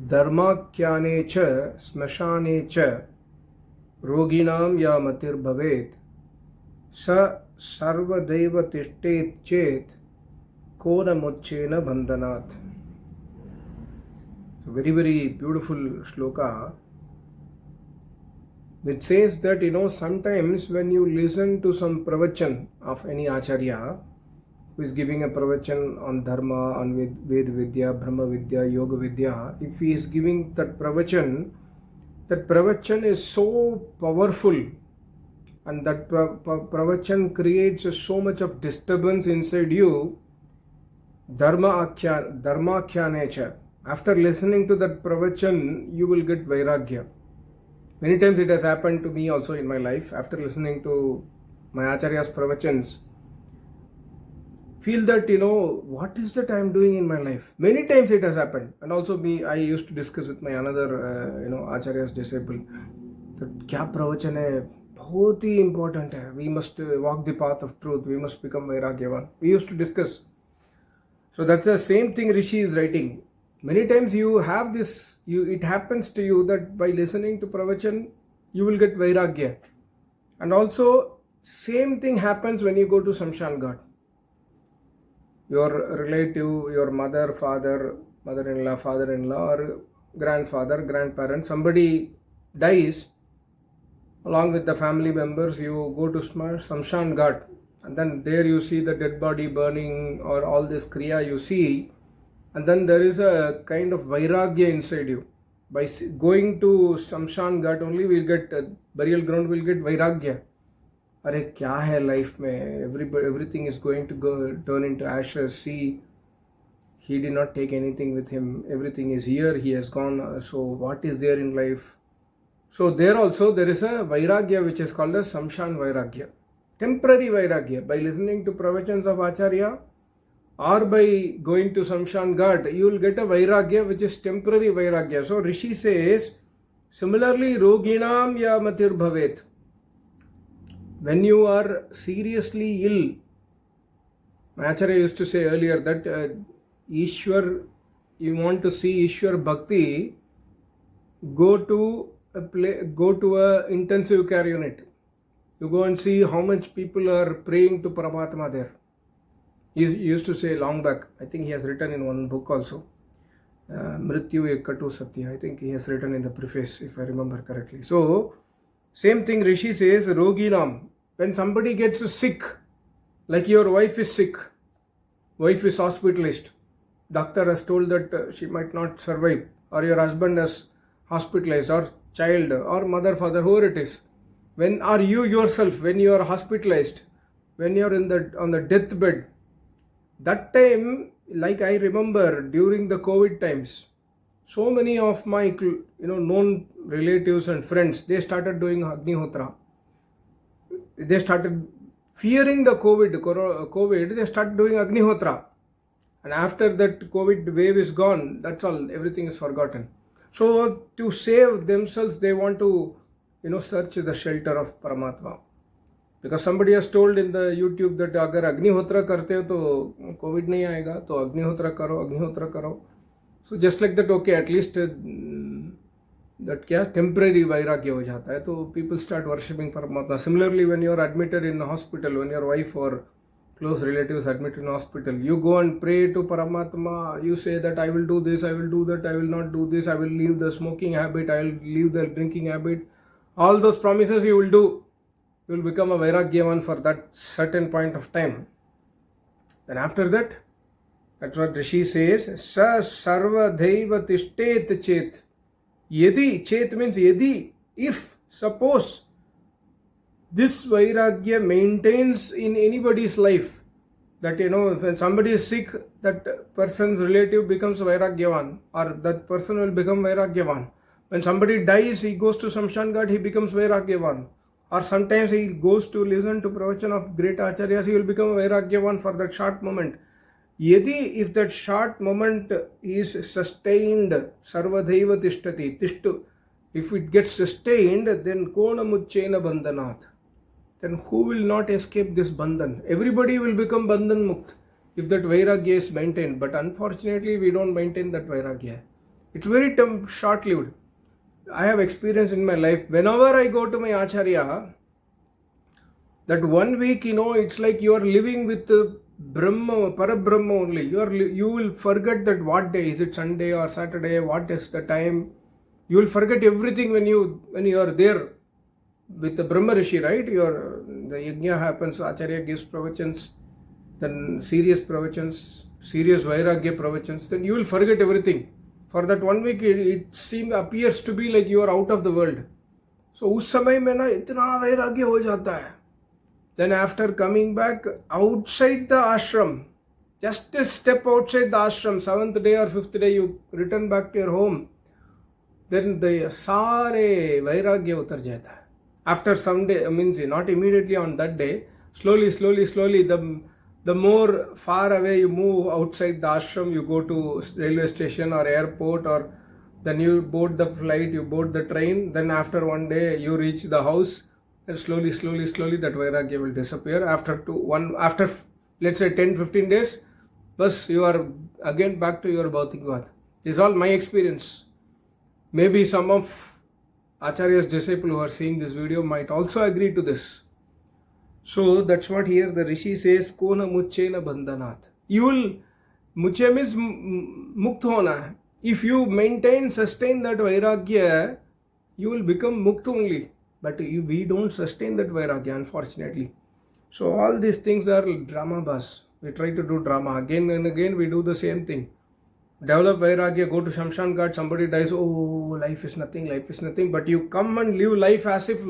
Dharmakyane cha smashane cha roginam ya matir bhavet sa sarvadeva tishtet chet kona mochena bandhanat. So very, very beautiful shloka which says that, sometimes when you listen to some pravachan of any Acharya who is giving a pravachan on Dharma, on Ved Vidya, Brahma Vidya, Yoga Vidya, if he is giving that pravachan is so powerful and that pravachan creates so much of disturbance inside you, Dharmakyanecha. After listening to that pravachan, you will get Vairagya. Many times it has happened to me also in my life. After listening to my Acharya's pravachans, feel that, what is that I am doing in my life? Many times it has happened. And also I used to discuss with my another, Acharya's disciple, that kya pravachan hai, bahut hi important hai. We must walk the path of truth. We must become Vairagyavan. We used to discuss. So that's the same thing Rishi is writing. Many times you have this, it happens to you that by listening to pravachan, you will get Vairagya. And also, same thing happens when you go to Samshan Ghat. Your relative, your mother, father, mother-in-law, father-in-law, or grandfather, grandparent, somebody dies, along with the family members, you go to Samshan Ghat. And then there you see the dead body burning or all this kriya you see. And then there is a kind of Vairagya inside you. By going to Samshan Ghat only, we'll get burial ground, we'll get Vairagya. Arey, kya hai life mein? Everything is going to turn into ashes. See, he did not take anything with him. Everything is here, he has gone. So what is there in life? So there also there is a Vairagya which is called as Samshan Vairagya. Temporary Vairagya. By listening to pravachans of Acharya, or by going to Samshan Ghat, you will get a Vairagya which is temporary Vairagya. So Rishi says, similarly, Roginam ya matir bhavet. When you are seriously ill, my Acharya used to say earlier that Ishwar, you want to see Ishwar Bhakti, go to a intensive care unit. You go and see how much people are praying to Paramatma there. He used to say long back, I think he has written in one book also, Mrityu Ekkatu Satya. I think he has written in the preface, if I remember correctly. So, same thing Rishi says, Roginam. When somebody gets sick, like your wife is sick, wife is hospitalized, doctor has told that she might not survive, or your husband is hospitalized, or child, or mother, father, whoever it is. When are you yourself, when you are hospitalized, when you are on the deathbed, that time, like I remember during the COVID times, so many of my known relatives and friends, they started doing Agnihotra. They started fearing the COVID, they started doing Agnihotra. And after that COVID wave is gone, that's all, everything is forgotten. So to save themselves, they want to search the shelter of Paramatma. Because somebody has told in the YouTube that अगर अग्निहोत्र करते हो तो COVID नहीं आएगा, तो अग्निहोत्र करो. So just like that, okay, at least that क्या temporary vairagya हो जाता है, तो people start worshipping Paramatma. Similarly, when you are admitted in the hospital, when your wife or close relatives admitted in hospital, you go and pray to Paramatma. You say that I will do this, I will do that, I will not do this, I will leave the smoking habit, I will leave the drinking habit. All those promises you will do. You will become a Vairagyavan for that certain point of time. And after that, that's what Rishi says, Sa sarva daiva tishtet chet. Yedi, chet means yedi, if, suppose, this Vairagya maintains in anybody's life, that when somebody is sick, that person's relative becomes Vairagyavan, or that person will become Vairagyavan. When somebody dies, he goes to Samshan Ghat, he becomes Vairagyavan. Or sometimes he goes to listen to pravachan of great acharyas, he will become a Vairagyavan for that short moment. Yedi, if that short moment is sustained, sarvadhaiva tishtati, tishtu, if it gets sustained, then kona muchena bandhanat. Then who will not escape this bandhan? Everybody will become bandhan mukt if that Vairagya is maintained. But unfortunately, we don't maintain that Vairagya. It's very short-lived. I have experience in my life. Whenever I go to my Acharya, that 1 week, it's like you are living with Brahma, Parabrahma only. You will forget that what day is it, Sunday or Saturday, what is the time. You will forget everything when you are there with the Brahma Rishi, right? The yajna happens, Acharya gives pravachans, then serious pravachans, serious Vairagya pravachans, then you will forget everything. For that 1 week, it appears to be like you are out of the world. So उस समय में ना इतना वैराग्य हो जाता है. Then after coming back outside the ashram, just a step outside the ashram, 7th day or 5th day, you return back to your home, then the सारे वैराग्य उतर जाता है. After some day, means not immediately on that day, slowly, the more far away you move outside the ashram, you go to railway station or airport, or then you board the flight, you board the train, then after 1 day you reach the house, and slowly that Vairagya will disappear. After let's say 10-15 days, bus you are again back to your Bhautikvad. This is all my experience. Maybe some of Acharya's disciples who are seeing this video might also agree to this. So that's what here the Rishi says, Kona muchena bandhanat. You will, muche means mukt hona. If you sustain that Vairagya, you will become mukt only. But we don't sustain that Vairagya, unfortunately. So all these things are drama buzz. We try to do drama. Again and again we do the same thing. Develop Vairagya, go to Shamshan Ghat, somebody dies, oh, life is nothing. But you come and live life as if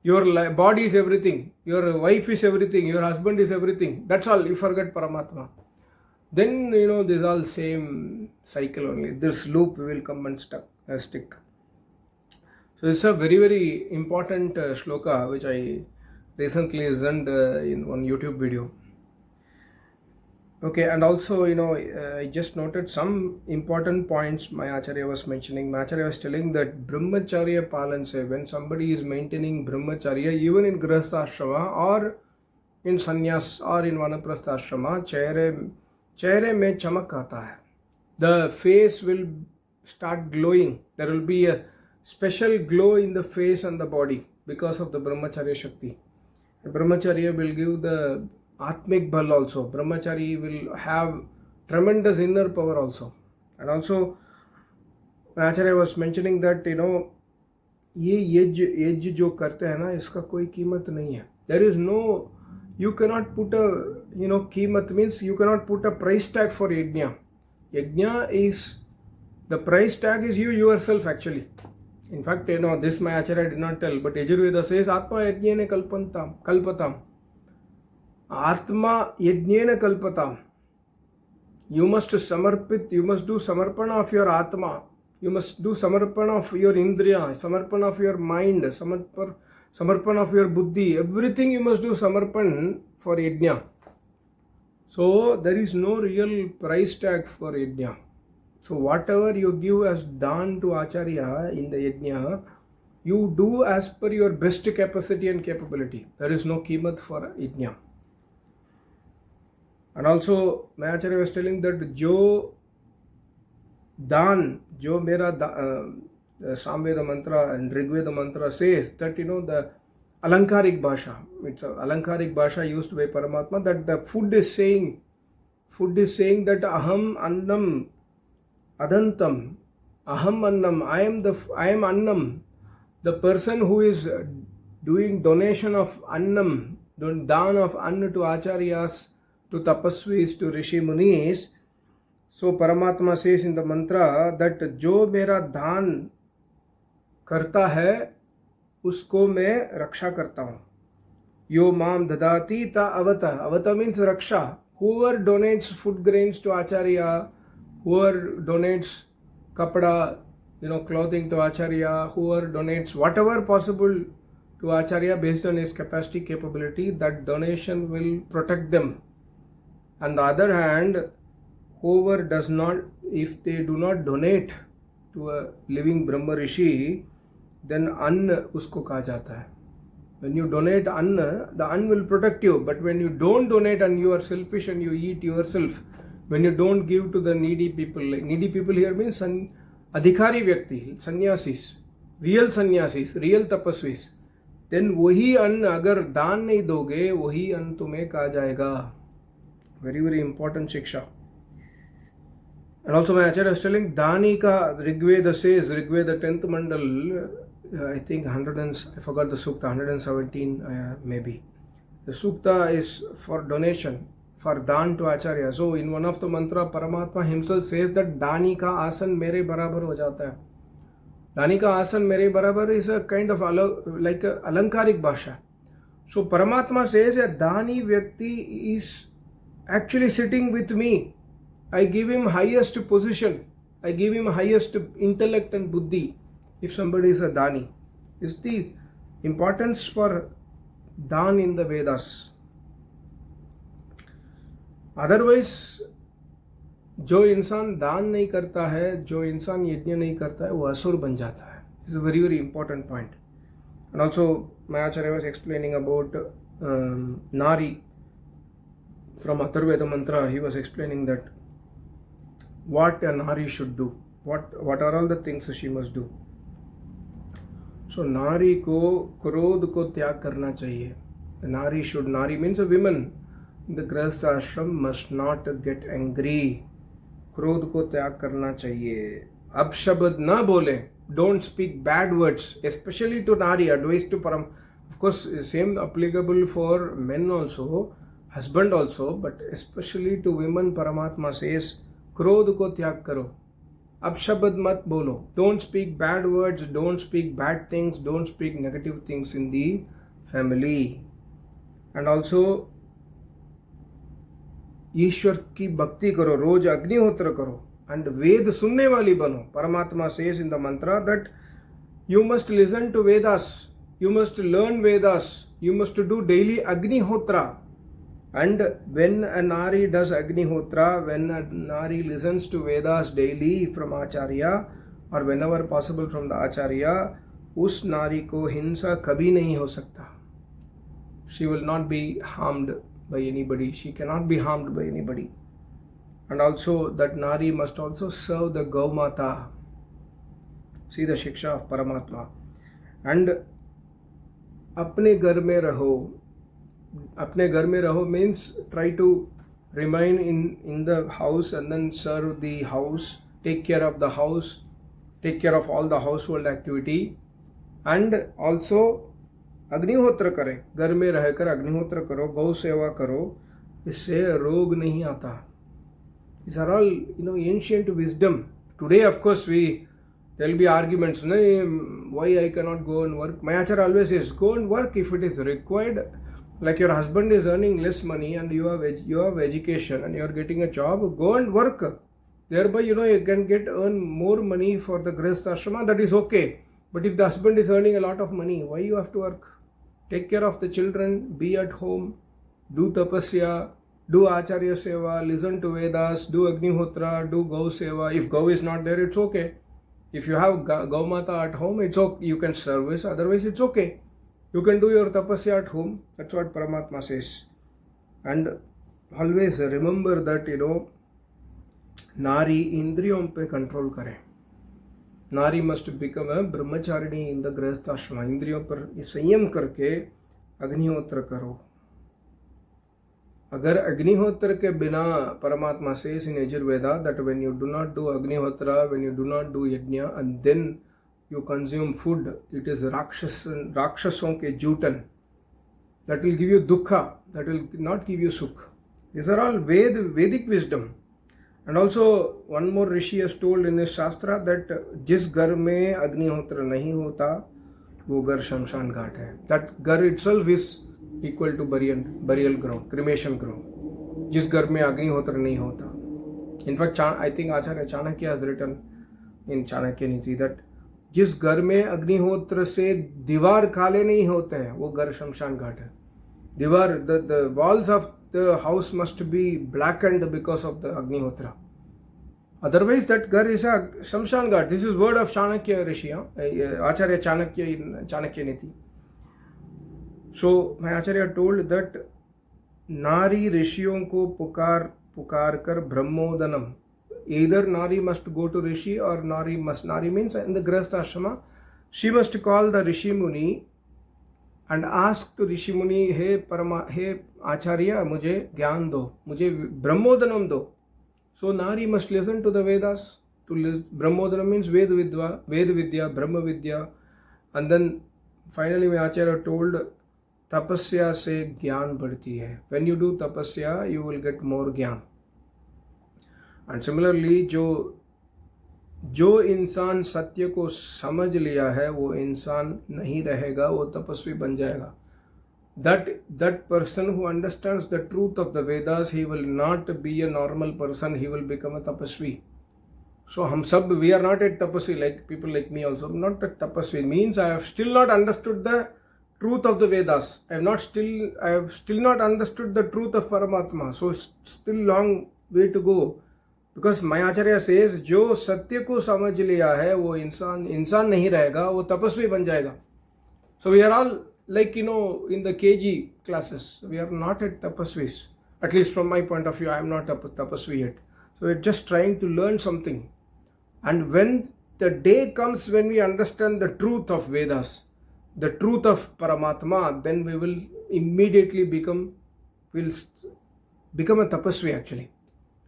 your body is everything, your wife is everything, your husband is everything. That's all, you forget Paramatma. Then, this is all same cycle only. This loop will come and stick. So this is a very, very important shloka which I recently listened in one YouTube video. Okay, and also, I just noted some important points my Acharya was mentioning. My Acharya was telling that Brahmacharya Palanse, when somebody is maintaining Brahmacharya, even in Grihastha Ashrama or in Sannyas or in Vanaprastha Ashrama, chehre mein chamak aata hai. The face will start glowing. There will be a special glow in the face and the body because of the Brahmacharya Shakti. Brahmacharya will give the Atmik Bal also. Brahmachari will have tremendous inner power also. And also, Acharya was mentioning that, ये यज्ञ जो करते हैं ना, इसका कोई कीमत नहीं है. There is no, you cannot put a, कीमत means you cannot put a price tag for yajna. Yajna is, the price tag is you yourself actually. In fact, this my Acharya did not tell, but Yajurveda says, Atma yajnene kalpatam. Atma yajnena kalpatam. You must do samarpana of your Atma. You must do samarpana of your Indriya, samarpana of your mind, samarpana of your buddhi. Everything you must do samarpan for yajna. So there is no real price tag for yajna. So whatever you give as dan to Acharya in the yajna, you do as per your best capacity and capability. There is no kimat for yajna. And also, my Acharya was telling that jo mera Samveda mantra and Rigveda mantra says that, the Alankarik Bhasha, it's an Alankarik Bhasha used by Paramatma, that the food is saying that Aham Annam Adantam, Aham Annam, I am Annam. The person who is doing donation of Annam, dan of Anna to Acharyas, to Tapasvis, to Rishi Munis. So Paramatma says in the mantra that jo mera dhan karta hai, usko मैं रक्षा करता हूँ. Yo maam dadati ta avata. Avata means raksha. Whoever donates food grains to Acharya, whoever donates kapda, clothing to Acharya, whoever donates whatever possible to Acharya based on his capacity, capability, that donation will protect them. On the other hand, whoever does not, if they do not donate to a living Brahma Rishi, then Anna usko kaha jata hai. When you donate Anna, the Anna will protect you. But when you don't donate and you are selfish and you eat yourself, when you don't give to the needy people, like needy people here means अधिकारी व्यक्ति, सन्यासीस, real तपस्वीस, then वही अन्न अगर दान नहीं दोगे वही अन्न तुम्हें कहा जाएगा. वेरी वेरी इंपॉर्टेंट शिक्षा. And also my Acharya is telling Dani ka Rigveda says, Rigveda 10th mandal, I think I forgot the Sukta, 117 maybe. The Sukta is for donation, for Dan to Acharya. So in one of the mantra, Paramatma himself says that Dani ka asan mere barabar ho jata hai. Dani ka asan mere barabar is a kind of like a alankarik bhasha. So Paramatma says that Dani Vyakti is actually sitting with me. I give him highest position. I give him highest intellect and buddhi. If somebody is a Dani, is the importance for Dan in the Vedas. Otherwise, जो इंसान दान नहीं करता है, जो इंसान यज्ञ नहीं करता है, वो असुर बन जाता है. This is a very very important point. And also, my Acharya was explaining about Nari from Atharvaveda mantra. He was explaining that what a Nari should do, what are all the things she must do. So Nari ko krodh ko tyag karna chahiye. Nari means a woman in the grahastha ashram must not get angry. Krodh ko tyag karna chahiye. Abshabad na bole, don't speak bad words, especially to Nari. Advice to Param, of course same applicable for men also, husband also, but especially to women. Paramatma says क्रोध को त्याग करो, अपशब्द मत बोलो, don't speak bad words, don't speak bad things, don't speak negative things in the family. And also ईश्वर की भक्ति करो, रोज अग्निहोत्र करो, and वेद सुनने वाली बनो. Paramatma says in the mantra that you must listen to Vedas, you must learn Vedas, you must do daily Agnihotra. And when a Nari does Agnihotra, when a Nari listens to Vedas daily from Acharya or whenever possible from the Acharya, उस नारी को हिंसा कभी नहीं हो सकता. She will not be harmed by anybody. She cannot be harmed by anybody. And also that Nari must also serve the Gaumata. See the Shiksha of Paramatma. And अपने घर में रहो. अपने घर में रहो means try to remain in the house and then serve the house, take care of the house, take care of all the household activity, and also अग्निहोत्र करे. घर में रहकर अग्निहोत्र करो, गौ सेवा करो, इससे रोग नहीं आता. These are all ancient wisdom. Today of course there will be arguments, why I cannot go and work. My Acharya always says go and work if it is required. Like your husband is earning less money and you have education and you are getting a job, go and work. Thereby, you can earn more money for the grahastha ashrama, that is okay. But if the husband is earning a lot of money, why you have to work? Take care of the children, be at home, do tapasya, do Acharya seva, listen to Vedas, do Agnihotra, do Gau seva. If Gau is not there, it's okay. If you have Gaumata at home, it's okay. You can service, otherwise it's okay. You can do your tapasya at home. That's what Paramatma says. And always remember that, Nari indriyom pe control kare. Nari must become a brahmacharini in the grahastha ashrama. Indriyom par संयम करके अग्निहोत्र करो. अगर अग्निहोत्र के बिना, Paramatma says in Yajurveda that when you do not do Agnihotra, when you do not do yajna, and then you consume food, it is rakshasson ke jutan. That will give you dukkha, that will not give you sukh. These are all Vedic wisdom. And also one more Rishi has told in his Shastra that jis घर में अग्निहोत्र नहीं होता वो घर शमशान घाट है. That घर itself is equal to burial ground, cremation ground. जिस घर में अग्निहोत्र नहीं होता. In fact, I think Acharya Chanakya has written in Chanakya Niti that जिस घर में अग्निहोत्र से दीवार काले नहीं होते हैं वो घर शमशान घाट है. दीवार, the walls of the house must be blackened because of the Agnihotra. Otherwise that घर is a शमशान घाट. This is word of Chanakya Rishi, Acharya Chanakya in Chanakya Niti. So my Acharya told that नारी ऋषियों को पुकार कर ब्रह्मोदनम, either Nari must go to Rishi or Nari means in the Grihastha ashrama, she must call the Rishi Muni and ask to Rishi Muni, hey Acharya, mujhe gyan do, mujhe Brahmodanam do. So Nari must listen to the Vedas. Brahmodanam means Vidya, Brahma Vidya. And then finally my Acharya told, tapasya se gyan badhti hai. When you do tapasya, you will get more gyan. And similarly, जो इंसान सत्य को समझ लिया है वो इंसान नहीं रहेगा, वो तपस्वी बन जाएगा. That person who understands the truth of the Vedas, he will not be a normal person, he will become a tapasvi. So we are not a tapasvi, like people like me also. Not a tapasvi means I have still not understood the truth of the Vedas. I have still not understood the truth of Paramatma. So still long way to go. Because my Acharya says, जो सत्य को समझ लिया है वो इंसान नहीं रहेगा, वो तपस्वी बन जाएगा. So we are all like, in the KG classes, we are not at tapasvis. At least from my point of view, I am not a tapasvi yet. So we are just trying to learn something. And when the day comes when we understand the truth of Vedas, the truth of Paramatma, then we will immediately become a tapasvi actually.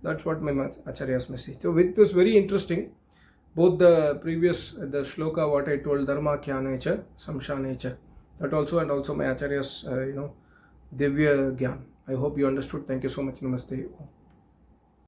That's what my Acharya's message. So it was very interesting. Both the shloka, what I told, Dharma kya nature, Samsha nature. That also, and also my Acharya's, Divya Gyan. I hope you understood. Thank you so much. Namaste.